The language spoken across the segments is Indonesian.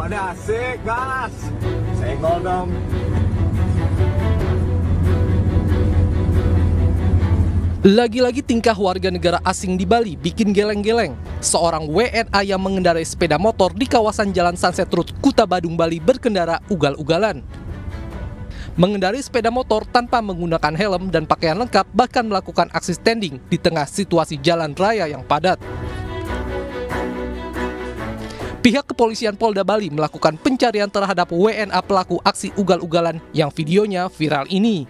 pada asik, gas. Senggol dong. Lagi-lagi tingkah warga negara asing di Bali bikin geleng-geleng. Seorang WNA yang mengendarai sepeda motor di kawasan Jalan Sunset Road, Kuta Badung, Bali berkendara ugal-ugalan. Mengendarai sepeda motor tanpa menggunakan helm dan pakaian lengkap, bahkan melakukan aksi standing di tengah situasi jalan raya yang padat. Pihak kepolisian Polda Bali melakukan pencarian terhadap WNA pelaku aksi ugal-ugalan yang videonya viral ini.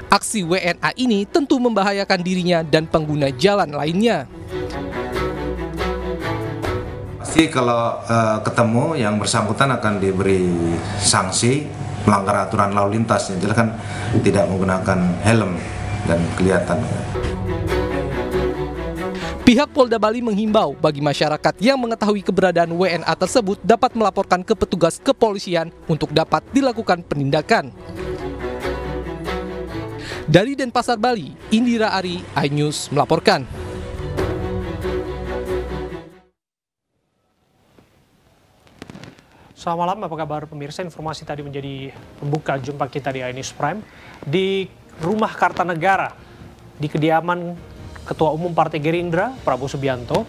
Aksi WNA ini tentu membahayakan dirinya dan pengguna jalan lainnya. Pasti kalau ketemu yang bersangkutan akan diberi sanksi melanggar aturan lalu lintas, yang jelas kan tidak menggunakan helm dan kelihatan. Pihak Polda Bali menghimbau bagi masyarakat yang mengetahui keberadaan WNA tersebut dapat melaporkan ke petugas kepolisian untuk dapat dilakukan penindakan. Dari Denpasar, Bali, Indira Ari, iNews melaporkan. Selamat malam, apa kabar pemirsa? Informasi tadi menjadi pembuka jumpa kita di iNews Prime. Di Rumah Kartanegara, di kediaman Ketua Umum Partai Gerindra, Prabowo Subianto,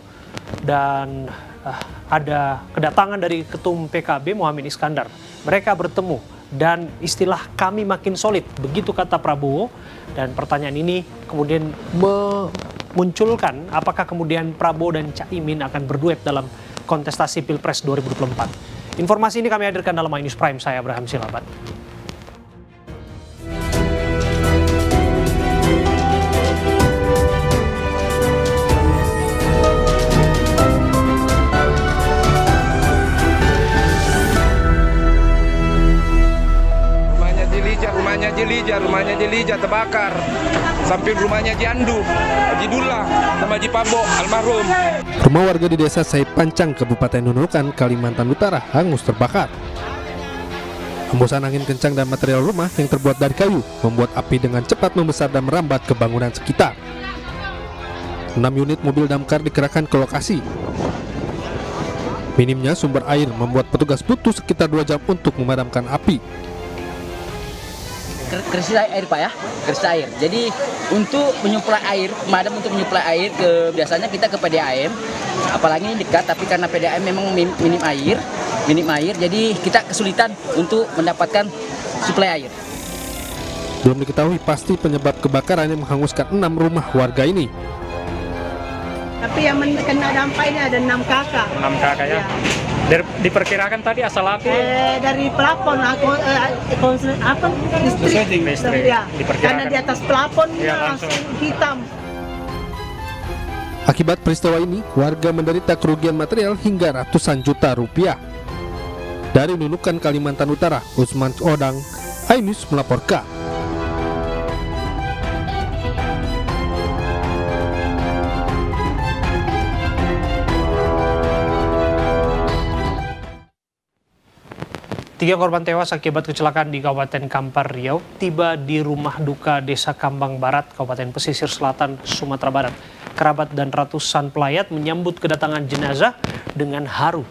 dan ada kedatangan dari Ketum PKB, Muhaimin Iskandar. Mereka bertemu dan istilah kami makin solid, begitu kata Prabowo. Dan pertanyaan ini kemudian memunculkan apakah kemudian Prabowo dan Caimin akan berduet dalam kontestasi Pilpres 2024. Informasi ini kami hadirkan dalam iNews Prime, saya Abraham Silaban. Rumahnya Jelija terbakar, samping rumahnya Jiandu, Haji Dullah, sama Haji Pabo, almarhum. Rumah warga di desa Saipancang, Kabupaten Nunukan, Kalimantan Utara hangus terbakar. Hembusan angin kencang dan material rumah yang terbuat dari kayu membuat api dengan cepat membesar dan merambat ke bangunan sekitar. 6 unit mobil damkar dikerahkan ke lokasi. Minimnya sumber air membuat petugas butuh sekitar 2 jam untuk memadamkan api. Krisis air Pak ya, krisis air. Jadi untuk menyuplai air, pemadam untuk menyuplai air biasanya kita ke PDAM, apalagi ini dekat, tapi karena PDAM memang minim air, jadi kita kesulitan untuk mendapatkan suplai air. Belum diketahui pasti penyebab kebakaran yang menghanguskan 6 rumah warga ini. Tapi yang kena dampak ini ada 6 kakak. 6 kakak ya? Diperkirakan tadi asal api? Dari plafon, listrik. Ya, karena di atas plafon ya, langsung hitam. Akibat peristiwa ini, warga menderita kerugian material hingga ratusan juta rupiah. Dari Nunukan, Kalimantan Utara, Usman Odang, iNews melaporkan. Tiga korban tewas akibat kecelakaan di Kabupaten Kampar Riau tiba di rumah duka Desa Kambang Barat, Kabupaten Pesisir Selatan, Sumatera Barat. Kerabat dan ratusan pelayat menyambut kedatangan jenazah dengan haru.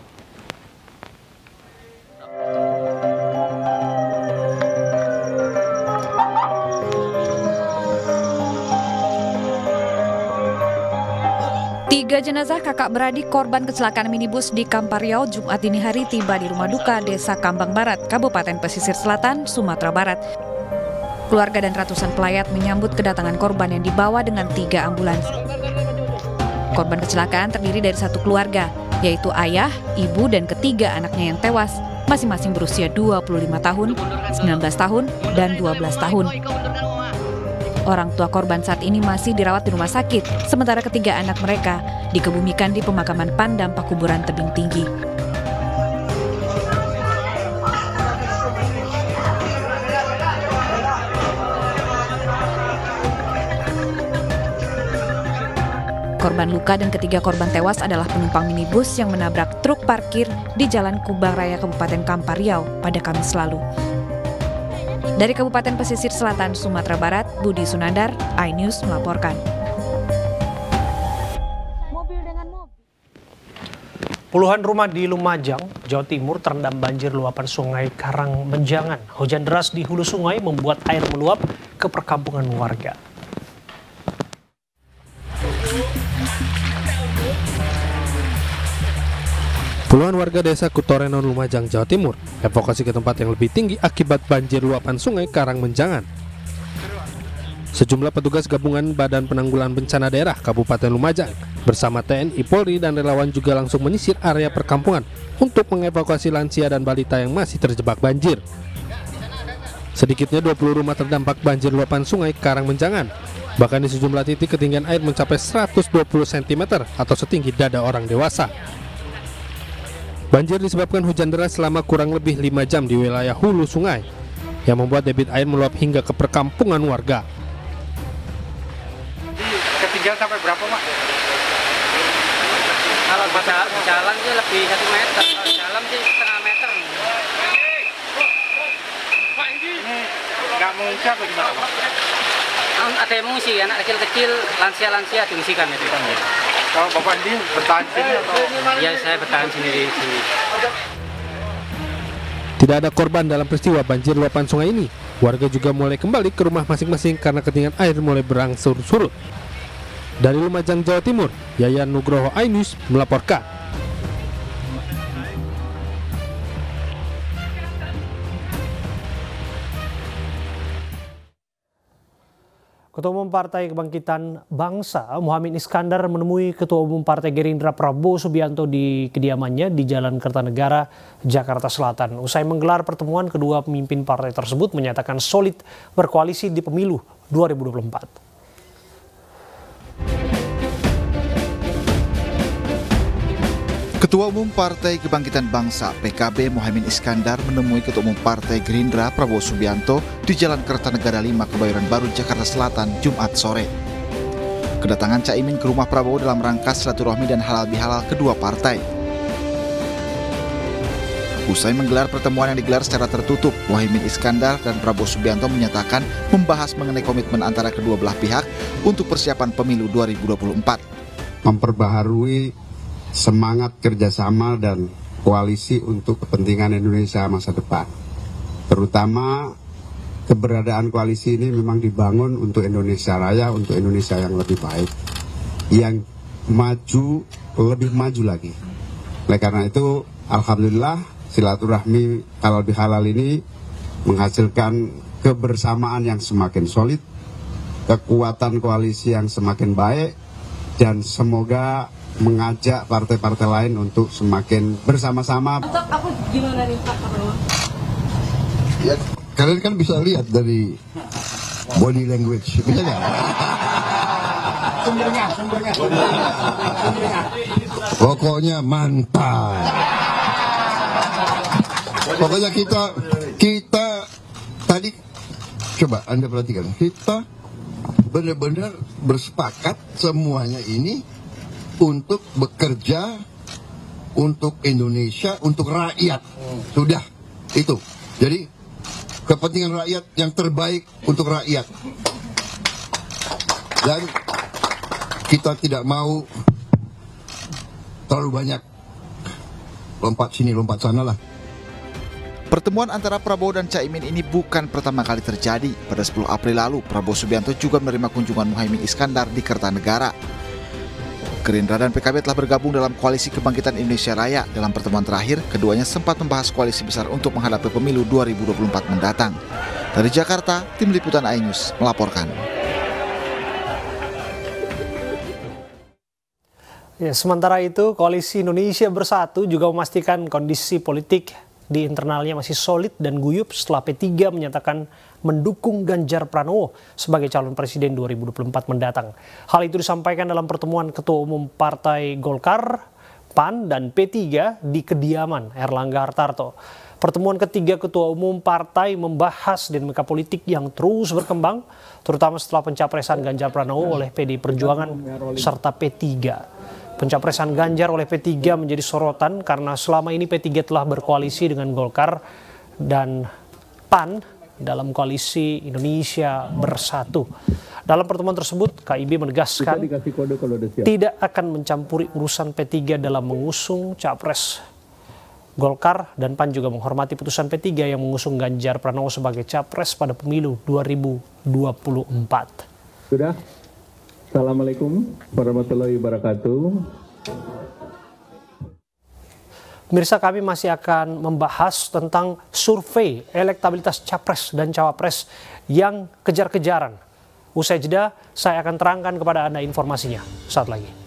Tiga jenazah kakak beradik korban kecelakaan minibus di Kampar Riau Jumat dini hari tiba di rumah duka Desa Kambang Barat, Kabupaten Pesisir Selatan, Sumatera Barat. Keluarga dan ratusan pelayat menyambut kedatangan korban yang dibawa dengan 3 ambulans. Korban kecelakaan terdiri dari 1 keluarga, yaitu ayah, ibu, dan ketiga anaknya yang tewas, masing-masing berusia 25 tahun, 19 tahun, dan 12 tahun. Orang tua korban saat ini masih dirawat di rumah sakit, sementara ketiga anak mereka dikebumikan di pemakaman Pandam Pakuburan Tebing Tinggi. Korban luka dan ketiga korban tewas adalah penumpang minibus yang menabrak truk parkir di Jalan Kubang Raya Kabupaten Kampar Riau pada Kamis lalu. Dari Kabupaten Pesisir Selatan, Sumatera Barat, Budi Sunandar, iNews melaporkan. Puluhan rumah di Lumajang, Jawa Timur terendam banjir luapan sungai Karang Menjangan. Hujan deras di hulu sungai membuat air meluap ke perkampungan warga. Puluhan warga desa Kutorenon, Lumajang, Jawa Timur evakuasi ke tempat yang lebih tinggi akibat banjir luapan sungai Karang Menjangan. Sejumlah petugas gabungan Badan Penanggulangan Bencana Daerah Kabupaten Lumajang bersama TNI, Polri, dan relawan juga langsung menyisir area perkampungan untuk mengevakuasi lansia dan balita yang masih terjebak banjir. Sedikitnya 20 rumah terdampak banjir luapan sungai Karang Menjangan. Bahkan di sejumlah titik ketinggian air mencapai 120 cm atau setinggi dada orang dewasa. Banjir disebabkan hujan deras selama kurang lebih 5 jam di wilayah hulu sungai yang membuat debit air meluap hingga ke perkampungan warga. Ketinggian sampai berapa, Pak? Kalau jalan sih lebih 1 meter, kalau jalan sih setengah meter. Ini nggak mengungsi apa gimana, Pak? Ada yang mengungsi, anak kecil-kecil, lansia-lansia diungsikan itu. Kalau Bapak Andi bertahan sini atau? Ya, saya bertahan sendiri di sini. Tidak ada korban dalam peristiwa banjir luapan sungai ini. Warga juga mulai kembali ke rumah masing-masing karena ketinggian air mulai berangsur surut. Dari Lumajang, Jawa Timur, Yayan Nugroho iNews melaporkan. Ketua Umum Partai Kebangkitan Bangsa, Muhammad Iskandar, menemui Ketua Umum Partai Gerindra Prabowo Subianto di kediamannya di Jalan Kertanegara, Jakarta Selatan. Usai menggelar pertemuan, kedua pemimpin partai tersebut menyatakan solid berkoalisi di pemilu 2024. Ketua Umum Partai Kebangkitan Bangsa PKB Muhammad Iskandar menemui Ketua Umum Partai Gerindra Prabowo Subianto di Jalan Kertanegara 5 Kebayoran Baru, Jakarta Selatan, Jumat sore. Kedatangan Caimin ke rumah Prabowo dalam rangka silaturahmi dan halal bihalal kedua partai. Usai menggelar pertemuan yang digelar secara tertutup, Muhammad Iskandar dan Prabowo Subianto menyatakan membahas mengenai komitmen antara kedua belah pihak untuk persiapan pemilu 2024. Memperbaharui semangat kerjasama dan koalisi untuk kepentingan Indonesia masa depan. Terutama keberadaan koalisi ini memang dibangun untuk Indonesia Raya, untuk Indonesia yang lebih baik, yang maju, lebih maju lagi. Oleh karena itu, alhamdulillah silaturahmi halal bihalal ini menghasilkan kebersamaan yang semakin solid, kekuatan koalisi yang semakin baik, dan semoga mengajak partai-partai lain untuk semakin bersama-sama. Aku gimana nih Pak Prabowo? Ya, kalian kan bisa lihat dari body language, bisa nggak? Sumbernya. Pokoknya mantap. Pokoknya kita tadi coba Anda perhatikan, kita benar-benar bersepakat semuanya ini untuk bekerja untuk Indonesia, untuk rakyat. Sudah, itu. Jadi kepentingan rakyat yang terbaik untuk rakyat. Dan kita tidak mau terlalu banyak lompat sini, lompat sana lah. Pertemuan antara Prabowo dan Caimin ini bukan pertama kali terjadi. Pada 10 April lalu, Prabowo Subianto juga menerima kunjungan Muhammad Iskandar di Kertanegara. Gerindra dan PKB telah bergabung dalam Koalisi Kebangkitan Indonesia Raya. Dalam pertemuan terakhir, keduanya sempat membahas koalisi besar untuk menghadapi pemilu 2024 mendatang. Dari Jakarta, Tim Liputan iNews melaporkan. Ya, sementara itu, Koalisi Indonesia Bersatu juga memastikan kondisi politik di internalnya masih solid dan guyup setelah P3 menyatakan mendukung Ganjar Pranowo sebagai calon presiden 2024 mendatang. Hal itu disampaikan dalam pertemuan Ketua Umum Partai Golkar, PAN, dan P3 di kediaman Erlangga Hartarto. Pertemuan ketiga Ketua Umum Partai membahas dinamika politik yang terus berkembang, terutama setelah pencapresan Ganjar Pranowo oleh PDI Perjuangan serta P3. Pencapresan Ganjar oleh P3 menjadi sorotan karena selama ini P3 telah berkoalisi dengan Golkar dan PAN dalam Koalisi Indonesia Bersatu. Dalam pertemuan tersebut, KIB menegaskan tidak akan mencampuri urusan P3 dalam mengusung capres. Golkar dan PAN juga menghormati putusan P3 yang mengusung Ganjar Pranowo sebagai capres pada pemilu 2024. Sudah? Assalamualaikum warahmatullahi wabarakatuh. Pemirsa, kami masih akan membahas tentang survei elektabilitas capres dan cawapres yang kejar-kejaran. Usai jeda, saya akan terangkan kepada Anda informasinya saat lagi.